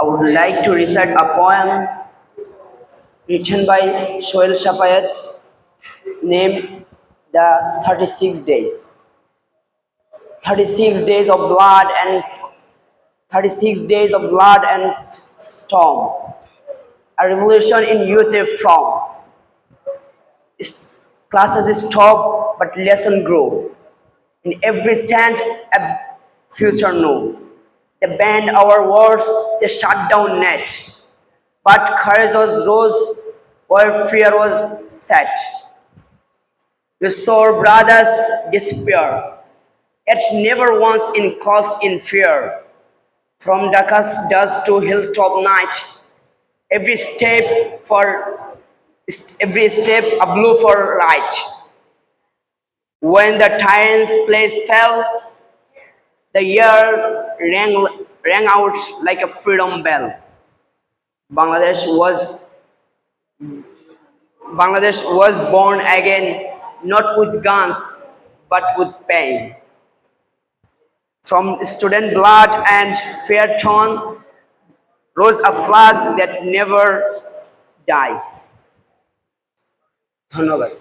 I would like to recite a poem written by Shoel Shafayat named The 36 Days. 36 days of blood and 36 days of blood and storm. A revolution in youth from. Classes stop, but lesson grow. In every tent, a future no. They bend our words, they shut down net. But courage was rose where fear was set. We saw brothers despair, yet never once in cause in fear. From darkest dusk to hilltop night, every step for every step a blue for right. When the tyrant's place fell, the year rang out like a freedom bell. Bangladesh was Bangladesh was born again, not with guns, but with pain. From student blood and fair tone rose a flag that never dies. ধন্যবাদ।